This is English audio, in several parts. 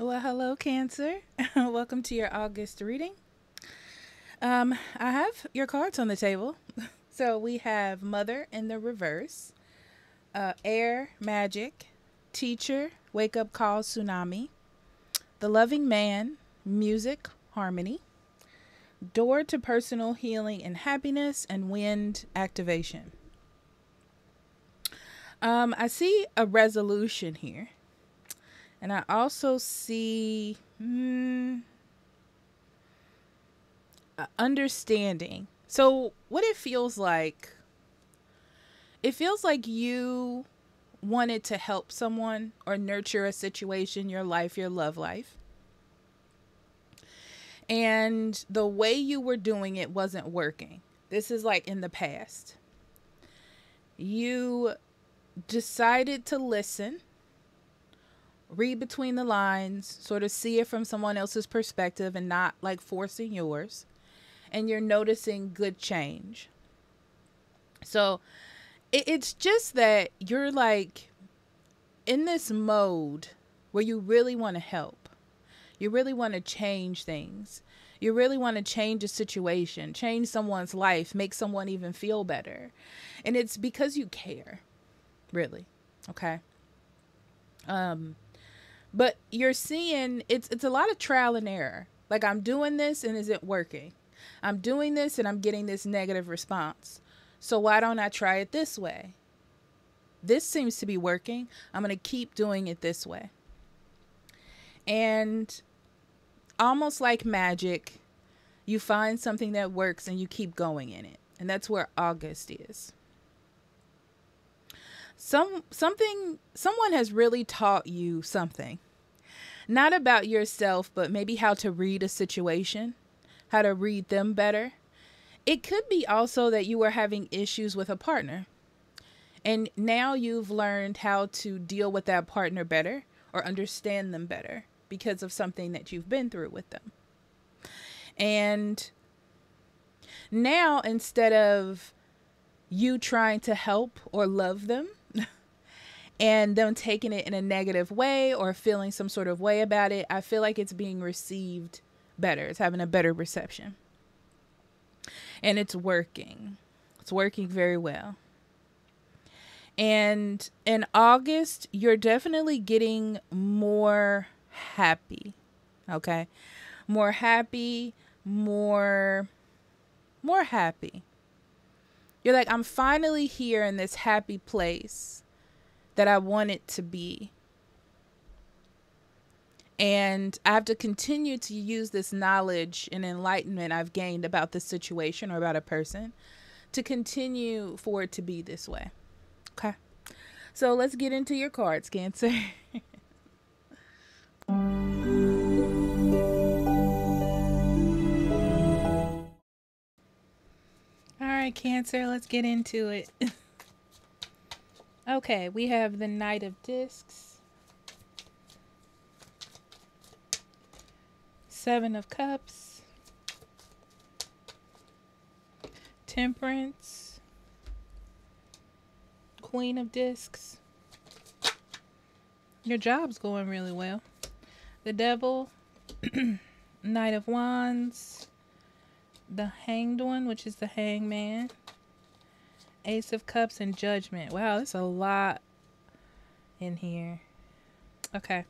Well, hello, Cancer. Welcome to your August reading. I have your cards on the table. So we have Mother in the reverse, Air Magic, Teacher, Wake Up Call Tsunami, The Loving Man, Music, Harmony, Door to Personal Healing and Happiness, and Wind Activation. I see a resolution here, and I also see understanding. So, what it feels like you wanted to help someone or nurture a situation, your life, your love life. And the way you were doing it wasn't working. This is like in the past. You decided to listen, read between the lines, sort of see it from someone else's perspective and not like forcing yours. And you're noticing good change. So it's just that you're like in this mode where you really want to help. You really want to change things. You really want to change a situation, change someone's life, make someone even feel better. And it's because you care, really. Okay. But you're seeing it's a lot of trial and error. Like, I'm doing this and is it working? I'm doing this and I'm getting this negative response. So why don't I try it this way? This seems to be working. I'm going to keep doing it this way. And almost like magic, you find something that works and you keep going in it. And that's where August is. Someone has really taught you something. Not about yourself, but maybe how to read a situation, how to read them better. It could be also that you were having issues with a partner. And now you've learned how to deal with that partner better or understand them better because of something that you've been through with them. And now, instead of you trying to help or love them and them taking it in a negative way or feeling some sort of way about it, I feel like it's being received better. It's having a better reception. And it's working. It's working very well. And in August, you're definitely getting more happy. Okay? More happy, more happy. You're like, I'm finally here in this happy place that I want it to be. And I have to continue to use this knowledge and enlightenment I've gained about this situation or about a person to continue for it to be this way. Okay. So let's get into your cards, Cancer. All right, Cancer, let's get into it. Okay, we have the Knight of Discs, Seven of Cups, Temperance, Queen of Discs. Your job's going really well. The Devil, Knight of Wands, the Hanged One, which is the Hangman, Ace of Cups, and Judgment. Wow, that's a lot in here. Okay.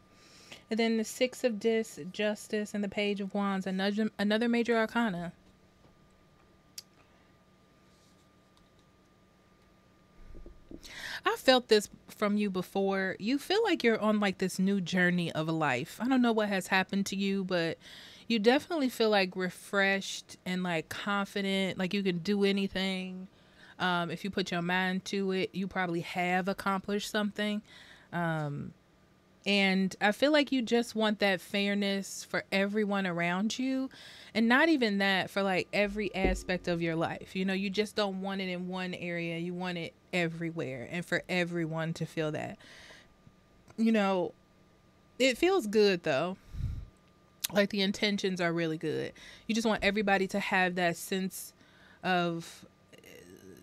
And then the Six of Discs, Justice, and the Page of Wands, another major arcana. I felt this from you before. You feel like you're on like this new journey of a life. I don't know what has happened to you, but you definitely feel like refreshed and like confident, like you can do anything. If you put your mind to it, you probably have accomplished something. And I feel like you just want that fairness for everyone around you. And not even that, for like every aspect of your life. You know, you just don't want it in one area. You want it everywhere and for everyone to feel that. You know, it feels good though. Like the intentions are really good. You just want everybody to have that sense of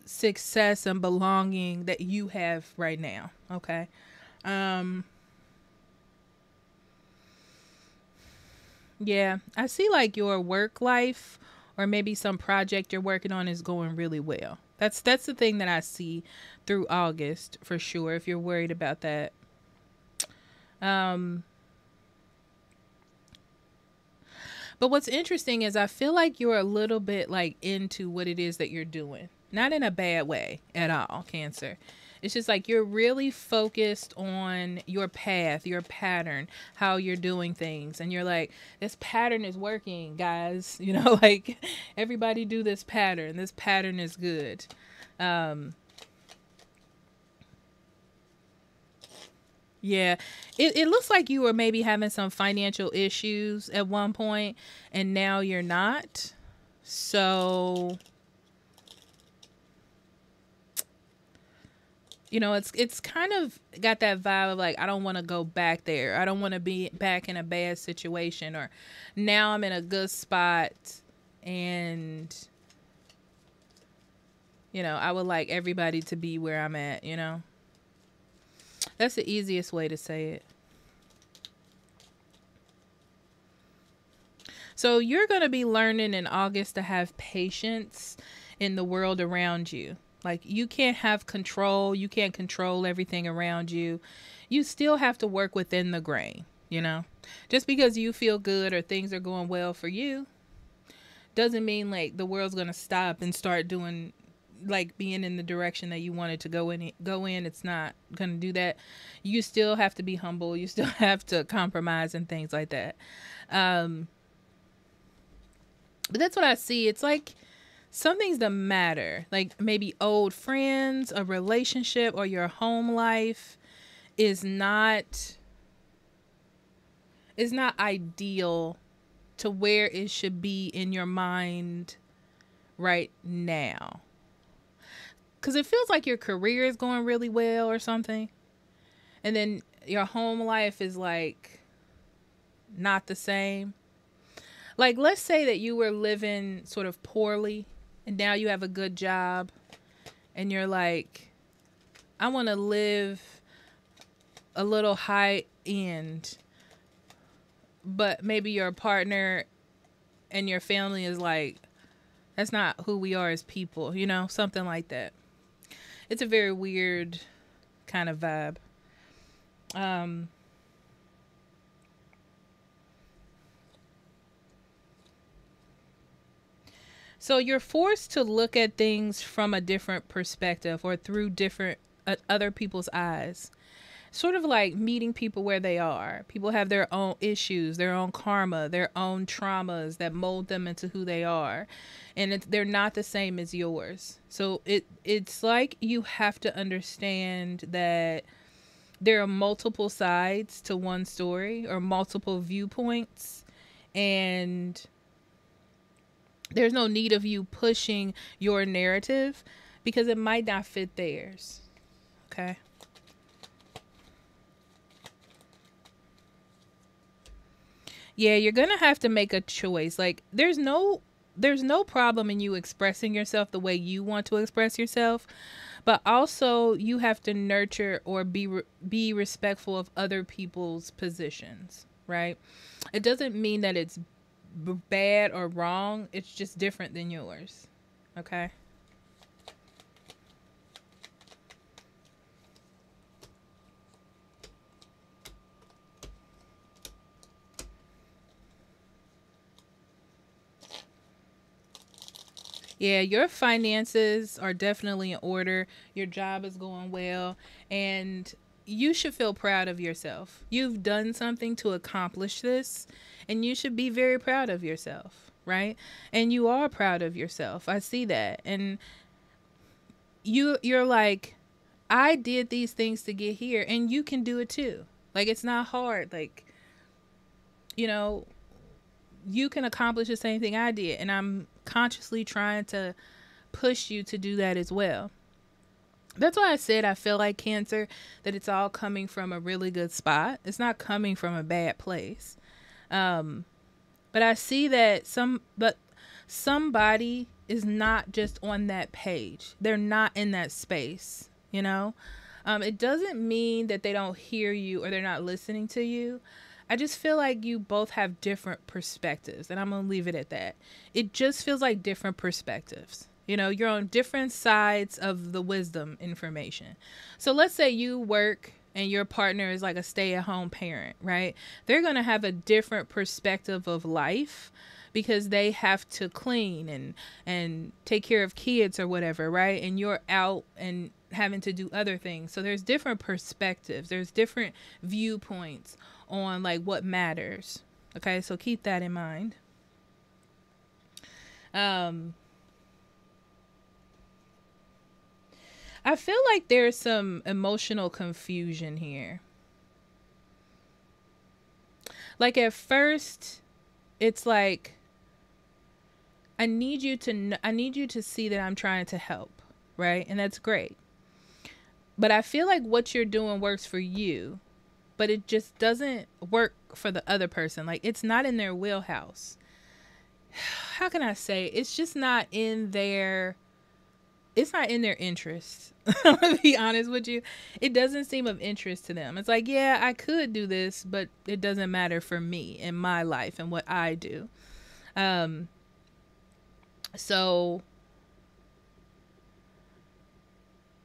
success and belonging that you have right now. Okay. Yeah, I see like your work life or maybe some project you're working on is going really well. That's the thing that I see through August for sure if you're worried about that. Um but what's interesting is I feel like you're a little bit like into what it is that you're doing. Not in a bad way at all, Cancer. It's just like you're really focused on your path, your pattern, how you're doing things. And you're like, this pattern is working, guys. You know, like everybody do this pattern. This pattern is good. Um, yeah, it looks like you were maybe having some financial issues at one point, and now you're not. So, you know, it's kind of got that vibe of like I don't want to go back there. I don't want to be back in a bad situation, or now I'm in a good spot, and you know, I would like everybody to be where I'm at, you know. That's the easiest way to say it. So you're going to be learning in August to have patience in the world around you. Like you can't have control, you can't control everything around you. You still have to work within the grain, you know. Just because you feel good or things are going well for you doesn't mean like the world's going to stop and start doing like being in the direction that you wanted to go in. It's not going to do that. You still have to be humble, you still have to compromise and things like that. um but that's what I see. It's like something's the matter, like maybe old friends, a relationship, or your home life is not ideal to where it should be in your mind right now. Because it feels like your career is going really well or something. And then your home life is like not the same. Like, let's say that you were living sort of poorly and now you have a good job and you're like, I want to live a little high end. But maybe your partner and your family is like, that's not who we are as people, you know, something like that. It's a very weird kind of vibe. Um, so you're forced to look at things from a different perspective or through different other people's eyes. Sort of like meeting people where they are. People have their own issues, their own karma, their own traumas that mold them into who they are, and they're not the same as yours. So it's like you have to understand that there are multiple sides to one story or multiple viewpoints, and there's no need of you pushing your narrative because it might not fit theirs. Okay. Yeah, you're going to have to make a choice. Like there's no problem in you expressing yourself the way you want to express yourself, but also you have to nurture or be respectful of other people's positions, right? It doesn't mean that it's bad or wrong. It's just different than yours. Okay? Yeah, your finances are definitely in order. Your job is going well, and you should feel proud of yourself. You've done something to accomplish this, and you should be very proud of yourself, right? And you are proud of yourself. I see that. And you're like, I did these things to get here, and you can do it too. Like it's not hard. Like, you know, you can accomplish the same thing I did, and I'm consciously trying to push you to do that as well. That's why I said I feel like Cancer, that it's all coming from a really good spot. It's not coming from a bad place. Um, but I see that somebody is not just on that page. They're not in that space, you know? It doesn't mean that they don't hear you or they're not listening to you. I just feel like you both have different perspectives, and I'm going to leave it at that. It just feels like different perspectives. You know, you're on different sides of the wisdom information. So let's say you work and your partner is like a stay-at-home parent, right? They're going to have a different perspective of life because they have to clean and take care of kids or whatever, right? And you're out and having to do other things. So there's different perspectives. There's different viewpoints on like what matters. Okay, so keep that in mind. I feel like there's some emotional confusion here. Like at first, it's like I need you to see that I'm trying to help, right? And that's great. But I feel like what you're doing works for you, but it just doesn't work for the other person. Like it's not in their wheelhouse. How can I say? It's just not in their interest. I'm gonna be honest with you. It doesn't seem of interest to them. It's like, yeah, I could do this, but it doesn't matter for me in my life and what I do. So,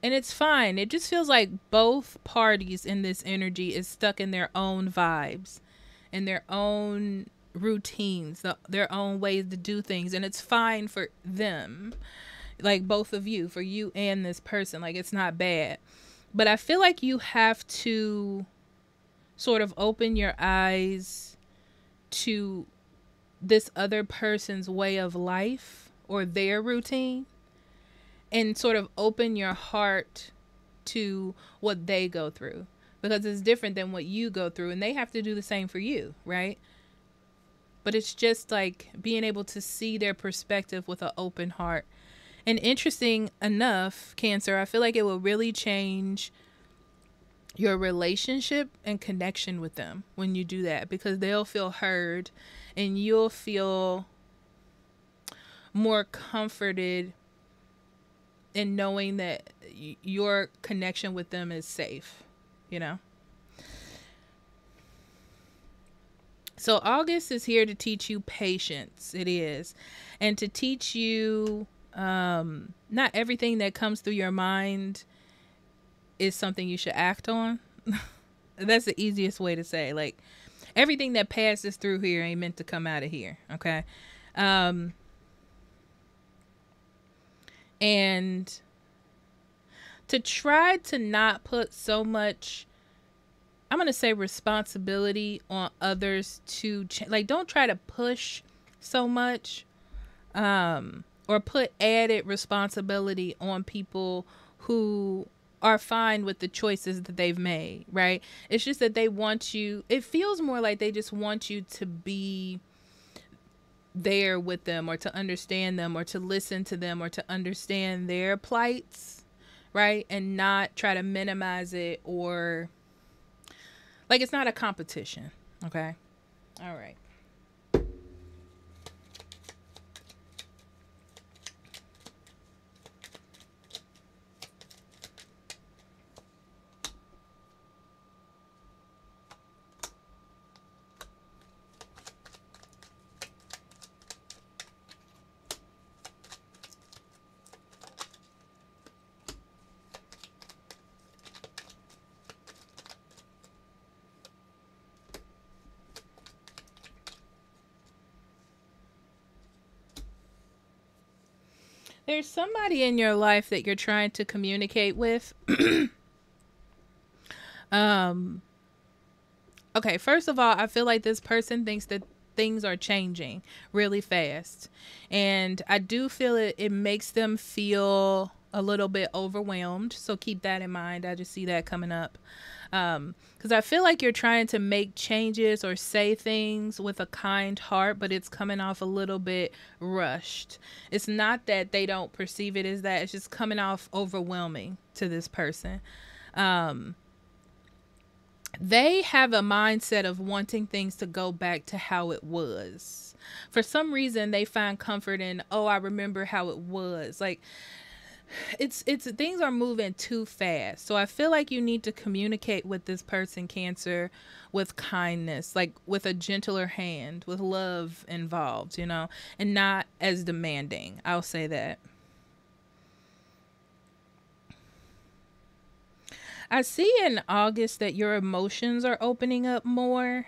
and it's fine. It just feels like both parties in this energy is stuck in their own vibes and their own routines, their own ways to do things. And it's fine for them. Like both of you, for you and this person, like it's not bad. But I feel like you have to sort of open your eyes to this other person's way of life or their routine and sort of open your heart to what they go through, because it's different than what you go through and they have to do the same for you, right? But it's just like being able to see their perspective with an open heart. And interesting enough, Cancer, I feel like it will really change your relationship and connection with them when you do that, because they'll feel heard and you'll feel more comforted in knowing that your connection with them is safe, you know? So August is here to teach you patience. It is. And to teach you not everything that comes through your mind is something you should act on. That's the easiest way to say. Like, everything that passes through here ain't meant to come out of here. Okay. And to try to not put so much, I'm going to say, responsibility on others to like, don't try to push so much, or put added responsibility on people who are fine with the choices that they've made, right? It's just that they want you, it feels more like they just want you to be there with them, or to understand them, or to listen to them, or to understand their plights, right? And not try to minimize it, or like it's not a competition, okay? All right. There's somebody in your life that you're trying to communicate with. Okay, first of all, I feel like this person thinks that things are changing really fast. And I do feel it makes them feel a little bit overwhelmed. So keep that in mind. I just see that coming up. Because I feel like you're trying to make changes or say things with a kind heart, but it's coming off a little bit rushed. It's not that they don't perceive it as that. It's just coming off overwhelming to this person. They have a mindset of wanting things to go back to how it was. For some reason, they find comfort in, oh, I remember how it was. Like, it's things are moving too fast. So I feel like you need to communicate with this person, Cancer, with kindness, like with a gentler hand, with love involved, and not as demanding. I'll say that. I see in August that your emotions are opening up more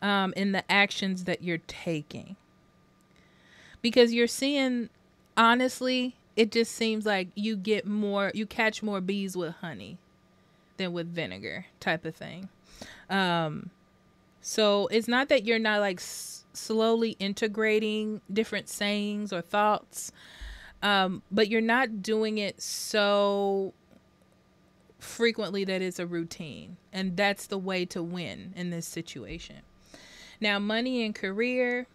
in the actions that you're taking. Because you're seeing, honestly, it just seems like you catch more bees with honey than with vinegar type of thing. So it's not that you're not like slowly integrating different sayings or thoughts, but you're not doing it so frequently that it's a routine. And that's the way to win in this situation. Now, money and career.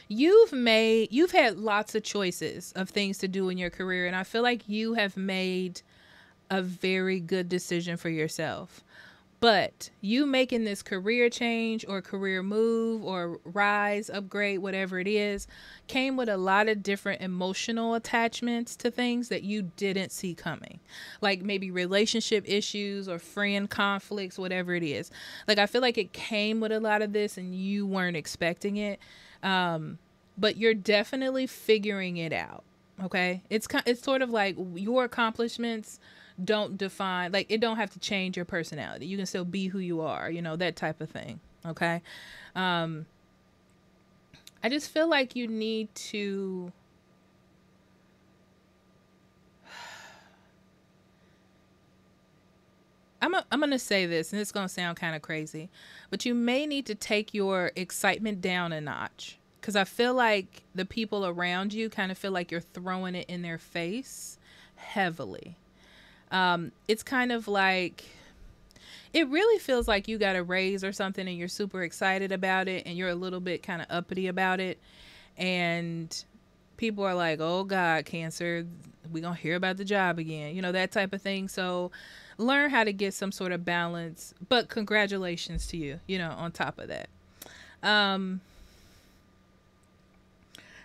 You've had lots of choices of things to do in your career, and I feel like you have made a very good decision for yourself. But you making this career change or career move or rise, upgrade, whatever it is, came with a lot of different emotional attachments to things that you didn't see coming. Like maybe relationship issues or friend conflicts, whatever it is. Like I feel like it came with a lot of this and you weren't expecting it. But you're definitely figuring it out. Okay. It's sort of like your accomplishments don't define, like it don't have to change your personality. You can still be who you are, that type of thing. Okay. I just feel like you need to I'm going to say this, and it's going to sound kind of crazy, but you may need to take your excitement down a notch. Because I feel like the people around you kind of feel like you're throwing it in their face heavily. It's kind of like, it really feels like you got a raise or something and you're super excited about it and you're a little bit kind of uppity about it. And people are like, oh God, Cancer, we're going to hear about the job again, that type of thing. So learn how to get some sort of balance, but congratulations to you, on top of that.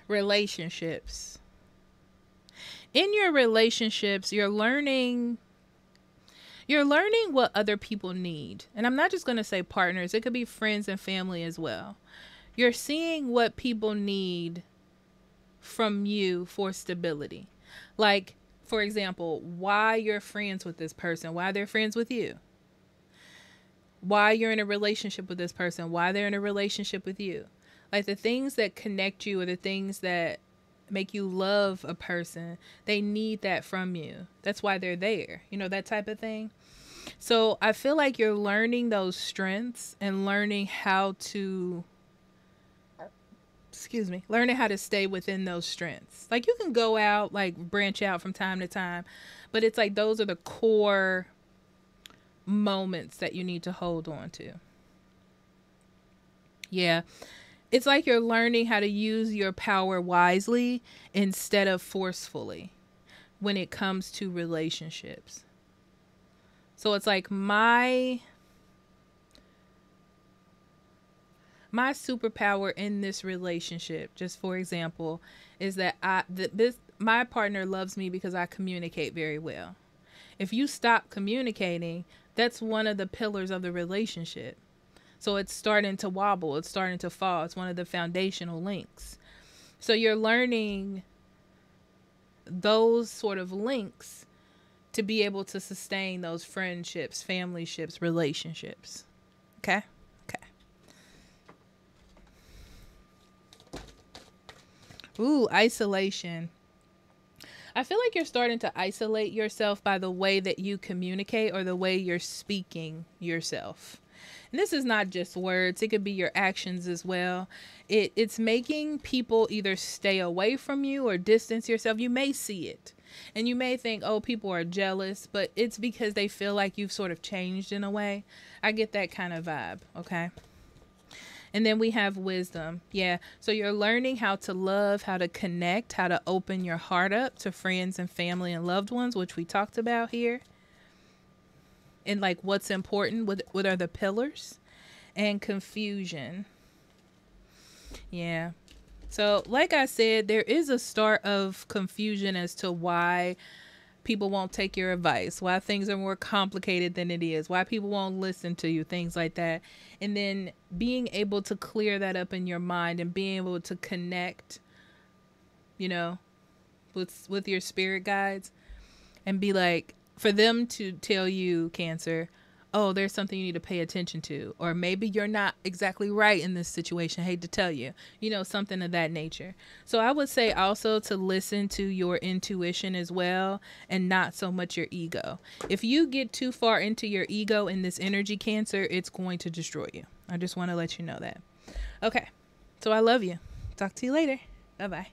Relationships. In your relationships, you're learning what other people need. And I'm not just going to say partners. It could be friends and family as well. You're seeing what people need from you for stability. Like, for example, why you're friends with this person, why they're friends with you. Why you're in a relationship with this person, why they're in a relationship with you. Like the things that connect you or the things that make you love a person, they need that from you. That's why they're there, that type of thing. So I feel like you're learning those strengths and learning how to stay within those strengths. Like you can go out, like branch out from time to time, but it's like those are the core moments that you need to hold on to. Yeah. It's like you're learning how to use your power wisely instead of forcefully when it comes to relationships. So it's like my superpower in this relationship, just for example, is that my partner loves me because I communicate very well. If you stop communicating, that's one of the pillars of the relationship. So it's starting to wobble. It's starting to fall. It's one of the foundational links. So you're learning those sort of links to be able to sustain those friendships, familyships, relationships. Okay? Okay. Ooh, isolation. I feel like you're starting to isolate yourself by the way that you communicate or the way you're speaking yourself. And this is not just words. It could be your actions as well. It's making people either stay away from you or distance yourself. You may see it. And you may think, oh, people are jealous. But it's because they feel like you've sort of changed in a way. I get that kind of vibe. Okay. And then we have wisdom. Yeah. So you're learning how to love, how to connect, how to open your heart up to friends and family and loved ones, which we talked about here. And like what's important, what are the pillars, and confusion. Yeah. So, like I said, there is a start of confusion as to why people won't take your advice, why things are more complicated than it is, why people won't listen to you, things like that. And then being able to clear that up in your mind and being able to connect, you know, with your spirit guides and be like, for them to tell you, Cancer, oh, there's something you need to pay attention to, or maybe you're not exactly right in this situation, hate to tell you, something of that nature. So I would say also to listen to your intuition as well, and not so much your ego. If you get too far into your ego in this energy, Cancer, it's going to destroy you. I just want to let you know that. Okay, so I love you. Talk to you later. Bye-bye.